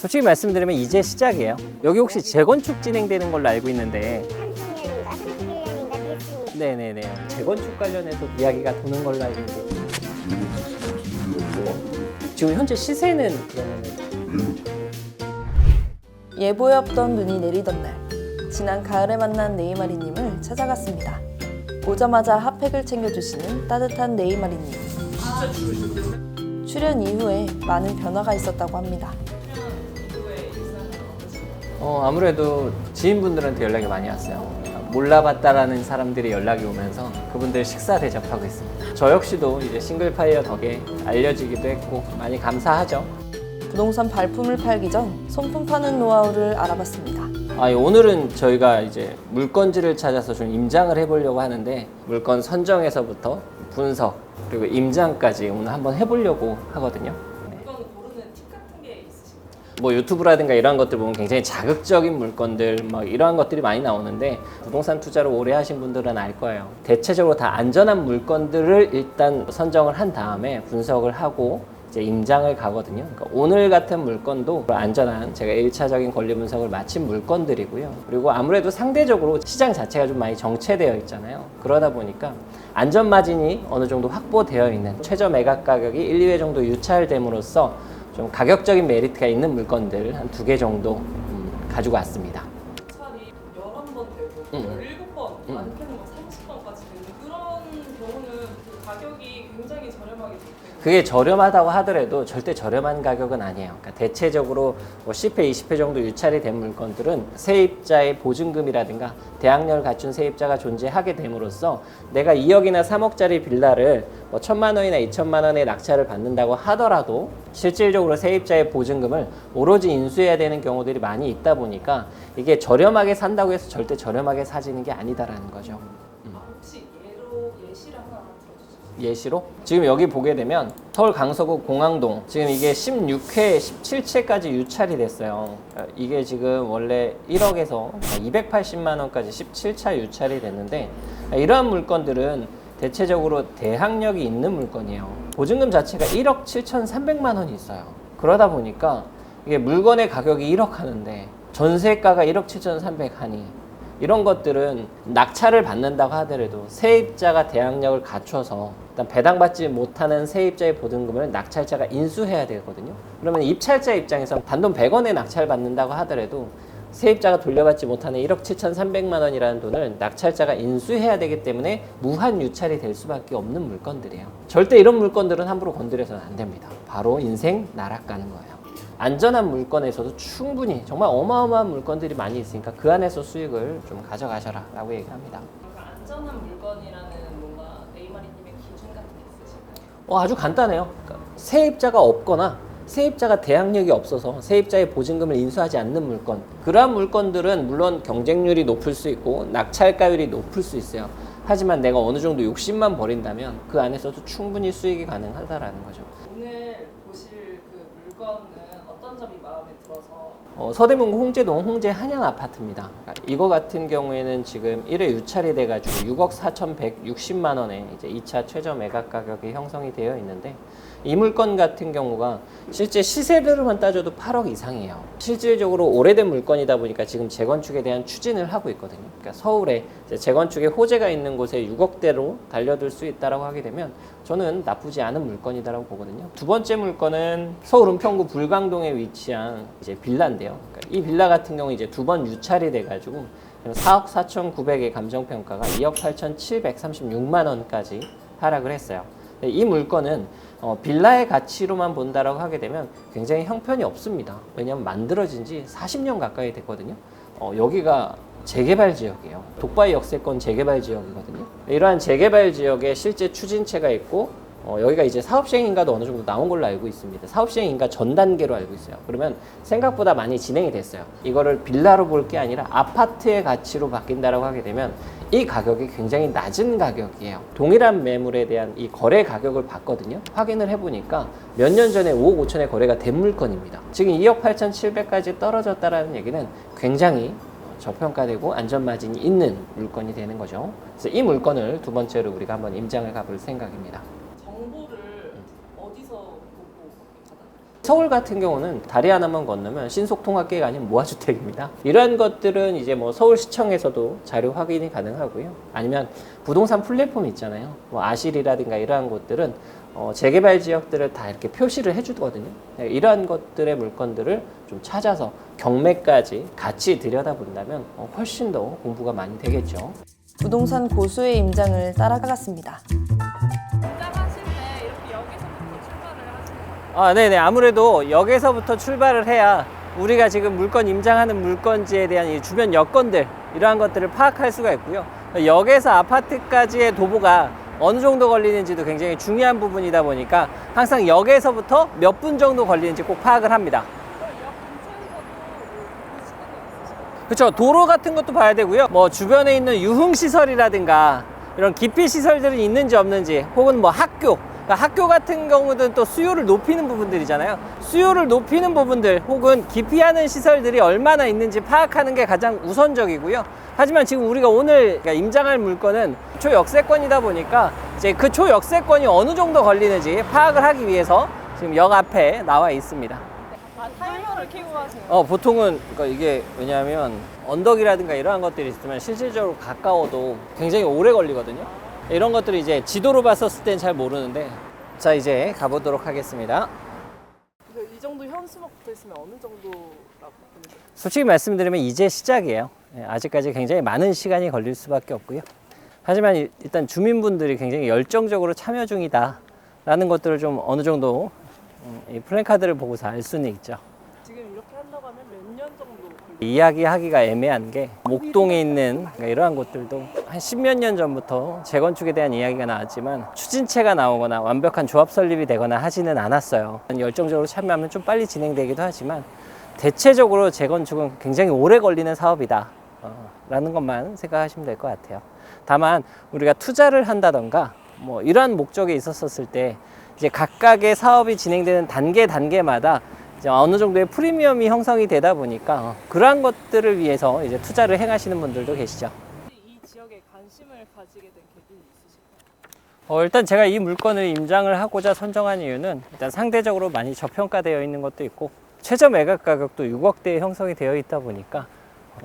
솔직히 말씀드리면 이제 시작이에요. 여기 혹시 재건축 진행되는 걸로 알고 있는데 30년인가 31년인가 됐으니 네네네 재건축 관련해서 이야기가 도는 걸로 알고 있는데 지금 현재 시세는 그러면 예보에 없던 눈이 내리던 날, 지난 가을에 만난 네이마리님을 찾아갔습니다. 오자마자 핫팩을 챙겨주시는 따뜻한 네이마리님. 출연 이후에 많은 변화가 있었다고 합니다. 아무래도 지인분들한테 연락이 많이 왔어요. 몰라봤다라는 사람들이 연락이 오면서 그분들 식사 대접하고 있습니다. 저 역시도 이제 싱글파이어 덕에 알려지기도 했고 많이 감사하죠. 부동산 발품을 팔기 전 손품 파는 노하우를 알아봤습니다. 오늘은 저희가 이제 물건지를 찾아서 좀 임장을 해보려고 하는데 물건 선정에서부터 분석 그리고 임장까지 오늘 한번 해보려고 하거든요. 물건 고르는 팁 같은 게 있으신가요? 뭐 유튜브라든가 이런 것들 보면 굉장히 자극적인 물건들 막 이러한 것들이 많이 나오는데 부동산 투자를 오래 하신 분들은 알 거예요. 대체적으로 다 안전한 물건들을 일단 선정을 한 다음에 분석을 하고 이제 임장을 가거든요. 그러니까 오늘 같은 물건도 안전한 제가 1차적인 권리 분석을 마친 물건들이고요. 그리고 아무래도 상대적으로 시장 자체가 좀 많이 정체되어 있잖아요. 그러다 보니까 안전 마진이 어느 정도 확보되어 있는 최저 매각 가격이 1, 2회 정도 유찰됨으로써 좀 가격적인 메리트가 있는 물건들 한 2개 정도 가지고 왔습니다. 차라리 11번 되고 17번, 많게는 30번까지 되는 그런 경우는 그 가격이 굉장히 저렴하게 되고 그게 저렴하다고 하더라도 절대 저렴한 가격은 아니에요. 그러니까 대체적으로 뭐 10회, 20회 정도 유찰이 된 물건들은 세입자의 보증금이라든가 대항력을 갖춘 세입자가 존재하게 됨으로써 내가 2억이나 3억짜리 빌라를 뭐 1,000만 원이나 2천만 원의 낙찰을 받는다고 하더라도 실질적으로 세입자의 보증금을 오로지 인수해야 되는 경우들이 많이 있다 보니까 이게 저렴하게 산다고 해서 절대 저렴하게 사지는 게 아니다라는 거죠. 혹시 예시를 하나 들어주실 예시로 지금 여기 보게 되면 서울 강서구 공항동 지금 이게 16회, 17채까지 유찰이 됐어요. 이게 지금 원래 1억에서 280만 원까지 17차 유찰이 됐는데 이러한 물건들은 대체적으로 대항력이 있는 물건이에요. 보증금 자체가 1억 7,300만 원이 있어요. 그러다 보니까 이게 물건의 가격이 1억 하는데 전세가가 1억 7,300 하니 이런 것들은 낙찰을 받는다고 하더라도 세입자가 대항력을 갖춰서 일단 배당받지 못하는 세입자의 보증금을 낙찰자가 인수해야 되거든요. 그러면 입찰자 입장에서 단돈 100원에 낙찰 받는다고 하더라도 세입자가 돌려받지 못하는 1억 7,300만 원이라는 돈을 낙찰자가 인수해야 되기 때문에 무한 유찰이 될 수밖에 없는 물건들이에요. 절대 이런 물건들은 함부로 건드려서는 안 됩니다. 바로 인생 나락가는 거예요. 안전한 물건에서도 충분히 정말 어마어마한 물건들이 많이 있으니까 그 안에서 수익을 좀 가져가셔라 라고 얘기합니다. 그러니까 안전한 물건이라는 뭔가 네이마리님의 기준 같은 게 있으실까요? 아주 간단해요. 그러니까 세입자가 없거나 세입자가 대항력이 없어서 세입자의 보증금을 인수하지 않는 물건 그러한 물건들은 물론 경쟁률이 높을 수 있고 낙찰가율이 높을 수 있어요. 하지만 내가 어느 정도 욕심만 버린다면 그 안에서도 충분히 수익이 가능하다라는 거죠. 오늘 보실 그 물건은 어떤 점이 마음에 들어서 서대문구 홍제동 홍제 한양 아파트입니다. 그러니까 이거 같은 경우에는 지금 1회 유찰이 돼가지고 6억 4,160만 원에 이제 2차 최저 매각 가격이 형성이 되어 있는데 이 물건 같은 경우가 실제 시세대로만 따져도 8억 이상이에요. 실질적으로 오래된 물건이다 보니까 지금 재건축에 대한 추진을 하고 있거든요. 그러니까 서울에 이제 재건축에 호재가 있는 곳에 6억대로 달려들 수 있다라고 하게 되면 저는 나쁘지 않은 물건이다라고 보거든요. 두 번째 물건은 서울 은평구 불광동에 위치한 이제 빌라인데요. 그러니까 이 빌라 같은 경우 이제 두 번 유찰이 돼가지고 4억 4,900의 감정평가가 2억 8,736만 원까지 하락을 했어요. 이 물건은 빌라의 가치로만 본다라고 하게 되면 굉장히 형편이 없습니다. 왜냐하면 만들어진 지 40년 가까이 됐거든요. 여기가 재개발 지역이에요. 독바이 역세권 재개발 지역이거든요. 이러한 재개발 지역에 실제 추진체가 있고 여기가 이제 사업시행인가도 어느 정도 나온 걸로 알고 있습니다. 사업시행인가 전 단계로 알고 있어요. 그러면 생각보다 많이 진행이 됐어요. 이거를 빌라로 볼 게 아니라 아파트의 가치로 바뀐다라고 하게 되면 이 가격이 굉장히 낮은 가격이에요. 동일한 매물에 대한 이 거래 가격을 봤거든요. 확인을 해보니까 몇 년 전에 5억 5천에 거래가 된 물건입니다. 지금 2억 8,700까지 떨어졌다라는 얘기는 굉장히 저평가되고 안전마진이 있는 물건이 되는 거죠. 그래서 이 물건을 두 번째로 우리가 한번 임장을 가볼 생각입니다. 정보를 어디서 보고 받아요? 서울 같은 경우는 다리 하나만 건너면 신속통합계가 아닌 무화주택입니다. 이러한 것들은 이제 뭐 서울시청에서도 자료 확인이 가능하고요. 아니면 부동산 플랫폼 있잖아요. 뭐 아실이라든가 이러한 곳들은 재개발 지역들을 다 이렇게 표시를 해주거든요. 이러한 것들의 물건들을 좀 찾아서 경매까지 같이 들여다본다면 훨씬 더 공부가 많이 되겠죠. 부동산 고수의 임장을 따라가갔습니다. 입장하실 때 이렇게 여기서부터 출발을 하시는 거예요? 네네. 아무래도 역에서부터 출발을 해야 우리가 지금 물건 임장하는 물건지에 대한 이 주변 여건들 이러한 것들을 파악할 수가 있고요. 역에서 아파트까지의 도보가 어느 정도 걸리는지도 굉장히 중요한 부분이다 보니까 항상 역에서부터 몇 분 정도 걸리는지 꼭 파악을 합니다. 그렇죠. 도로 같은 것도 봐야 되고요. 뭐 주변에 있는 유흥 시설이라든가 이런 기피 시설들이 있는지 없는지, 혹은 뭐 학교, 그러니까 학교 같은 경우는 또 수요를 높이는 부분들이잖아요. 수요를 높이는 부분들 혹은 기피하는 시설들이 얼마나 있는지 파악하는 게 가장 우선적이고요. 하지만 지금 우리가 오늘 임장할 물건은 초역세권이다 보니까 이제 그 초역세권이 어느 정도 걸리는지 파악을 하기 위해서 지금 역 앞에 나와 있습니다. 타이머를 켜고 가세요? 보통은 그러니까 이게 왜냐하면 언덕이라든가 이러한 것들이 있으면 실질적으로 가까워도 굉장히 오래 걸리거든요. 이런 것들을 이제 지도로 봤었을 땐 잘 모르는데, 자 이제 가보도록 하겠습니다. 이 정도 현수막 붙어 있으면 어느 정도라고 보는 거예요? 솔직히 말씀드리면 이제 시작이에요. 아직까지 굉장히 많은 시간이 걸릴 수밖에 없고요. 하지만 일단 주민분들이 굉장히 열정적으로 참여 중이다 라는 것들을 좀 어느 정도 이 플랜카드를 보고서 알 수는 있죠. 지금 이렇게 한다고 하면 몇 년 정도 걸려요? 이야기하기가 애매한 게, 목동에 있는 이러한 곳들도 한 10몇 년 전부터 재건축에 대한 이야기가 나왔지만 추진체가 나오거나 완벽한 조합 설립이 되거나 하지는 않았어요. 열정적으로 참여하면 좀 빨리 진행되기도 하지만 대체적으로 재건축은 굉장히 오래 걸리는 사업이다 라는 것만 생각하시면 될 것 같아요. 다만 우리가 투자를 한다던가 뭐 이러한 목적에 있었을 때 이제 각각의 사업이 진행되는 단계마다 이제 어느 정도의 프리미엄이 형성이 되다 보니까 그러한 것들을 위해서 이제 투자를 행하시는 분들도 계시죠. 이 지역에 관심을 가지게 된 계기는 있으실까요? 일단 제가 이 물건을 임장을 하고자 선정한 이유는 일단 상대적으로 많이 저평가되어 있는 것도 있고 최저 매각 가격도 6억대에 형성이 되어 있다 보니까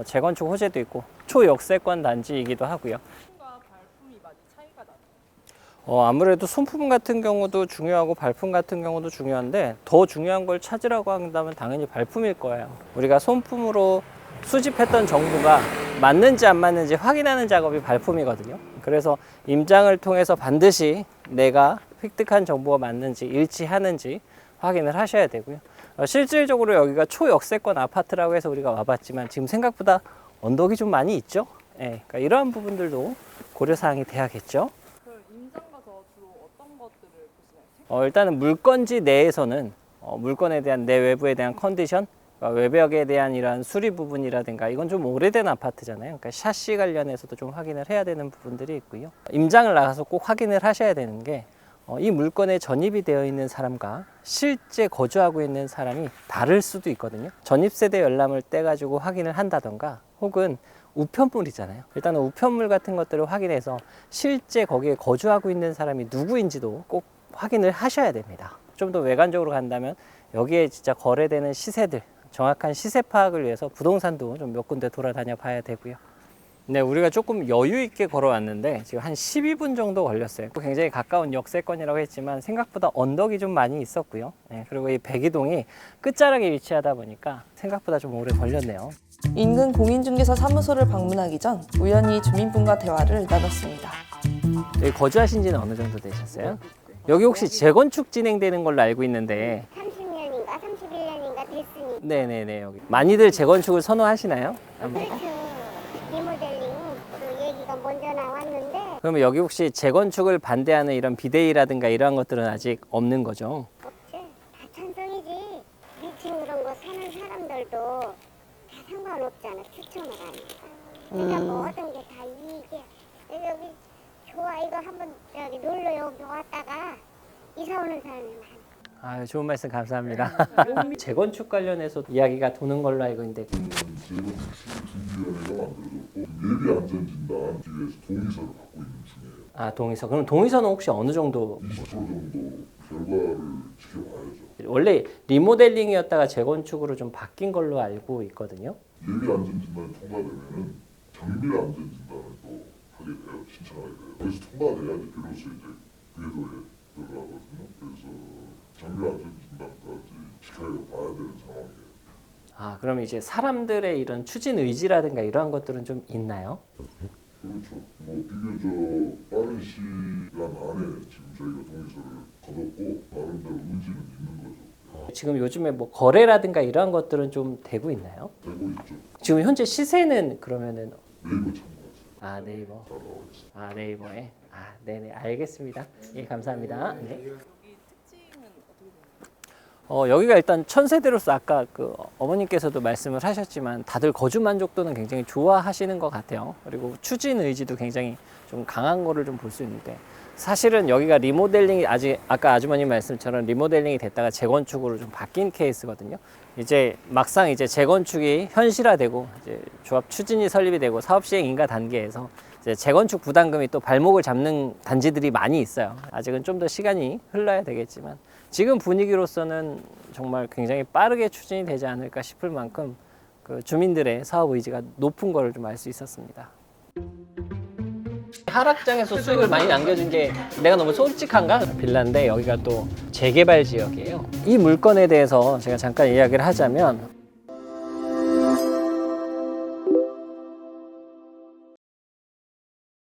재건축 호재도 있고 초역세권 단지이기도 하고요. 손과 발품이 많이 차이가 나요. 아무래도 손품 같은 경우도 중요하고 발품 같은 경우도 중요한데 더 중요한 걸 찾으라고 한다면 당연히 발품일 거예요. 우리가 손품으로 수집했던 정보가 맞는지 안 맞는지 확인하는 작업이 발품이거든요. 그래서 임장을 통해서 반드시 내가 획득한 정보가 맞는지 일치하는지 확인을 하셔야 되고요. 실질적으로 여기가 초역세권 아파트라고 해서 우리가 와봤지만 지금 생각보다 언덕이 좀 많이 있죠. 그러니까 이러한 부분들도 고려사항이 돼야겠죠. 임장 가서 주로 어떤 것들을 보시나요? 일단은 물건지 내에서는 물건에 대한 내 외부에 대한 컨디션, 그러니까 외벽에 대한 이러한 수리 부분이라든가 이건 좀 오래된 아파트잖아요. 그러니까 샤시 관련해서도 좀 확인을 해야 되는 부분들이 있고요. 임장을 나가서 꼭 확인을 하셔야 되는 게 이 물건에 전입이 되어 있는 사람과 실제 거주하고 있는 사람이 다를 수도 있거든요. 전입세대 열람을 떼가지고 확인을 한다던가 혹은 우편물이잖아요. 일단은 우편물 같은 것들을 확인해서 실제 거기에 거주하고 있는 사람이 누구인지도 꼭 확인을 하셔야 됩니다. 좀 더 외관적으로 간다면 여기에 진짜 거래되는 시세들, 정확한 시세 파악을 위해서 부동산도 좀 몇 군데 돌아다녀 봐야 되고요. 네, 우리가 조금 여유 있게 걸어왔는데 지금 한 12분 정도 걸렸어요. 굉장히 가까운 역세권이라고 했지만 생각보다 언덕이 좀 많이 있었고요. 그리고 이 백이동이 끝자락에 위치하다 보니까 생각보다 좀 오래 걸렸네요. 인근 공인중개사 사무소를 방문하기 전 우연히 주민분과 대화를 나눴습니다. 여기 거주하신 지는 어느 정도 되셨어요? 여기 혹시 재건축 진행되는 걸로 알고 있는데 30년인가 31년인가 됐으니 네네네, 여기 많이들 재건축을 선호하시나요? 그렇죠. 리모델링 그 얘기가 먼저 나왔는데 그러면 여기 혹시 재건축을 반대하는 이런 비대위라든가 이러한 것들은 아직 없는 거죠? 없지. 다 찬성이지. 1층 그런 거 사는 사람들도 다 상관없잖아. 추천을 하니까. 그러니까 뭐 어떤 게 다 이게 여기 좋아 이거 한번 저기 놀러 여기 왔다가 이사 오는 사람이 많아. 좋은 말씀 감사합니다. 재건축 관련해서 이야기가 도는 걸로 알고 있는데 예비 안전진단 기획에서 동의서를 받고 있는 중이에요. 동의서. 그럼 동의서는 혹시 어느 정도? 20% 정도 결과를 지켜봐야죠. 원래 리모델링이었다가 재건축으로 좀 바뀐 걸로 알고 있거든요. 예비 안전진단이 통과되면은 정밀 안전진단을 또 하게 돼요. 신청하게 돼요. 거기서 통과돼야지 비로소 이제 궤도에 들어가거든요. 그래서 정밀 안전진단까지 지켜야 봐야 되는 상황이에요. 아, 그럼 이제 사람들의 이런 추진 의지라든가 이러한 것들은 좀 있나요? 그렇죠. 뭐 비교적 빠른 시간 안에 지금 저희가 동의서를 거뒀고 나름대로 의지는 있는 거죠. 지금 요즘에 뭐 거래라든가 이러한 것들은 좀 되고 있나요? 되고 있죠. 지금 현재 시세는 그러면은 네이버 참고하세요. 아, 네이버. 잘 나와 있어요. 아, 네이버에. 아, 네네. 알겠습니다. 예, 감사합니다. 네. 여기 특징은 어떻게 되나요? 여기가 일단 천세대로서 아까 그 어머님께서도 말씀을 하셨지만 다들 거주 만족도는 굉장히 좋아하시는 것 같아요. 그리고 추진 의지도 굉장히 좀 강한 거를 좀 볼 수 있는데 사실은 여기가 리모델링이 아직 아까 아주머님 말씀처럼 리모델링이 됐다가 재건축으로 좀 바뀐 케이스거든요. 이제 막상 이제 재건축이 현실화되고 이제 조합 추진이 설립이 되고 사업 시행 인가 단계에서 이제 재건축 부담금이 또 발목을 잡는 단지들이 많이 있어요. 아직은 좀 더 시간이 흘러야 되겠지만 지금 분위기로서는 정말 굉장히 빠르게 추진이 되지 않을까 싶을 만큼 그 주민들의 사업 의지가 높은 거를 좀 알 수 있었습니다. 하락장에서 수익을 많이 남겨준 게 내가 너무 솔직한가? 빌라인데 여기가 또 재개발 지역이에요. 이 물건에 대해서 제가 잠깐 이야기를 하자면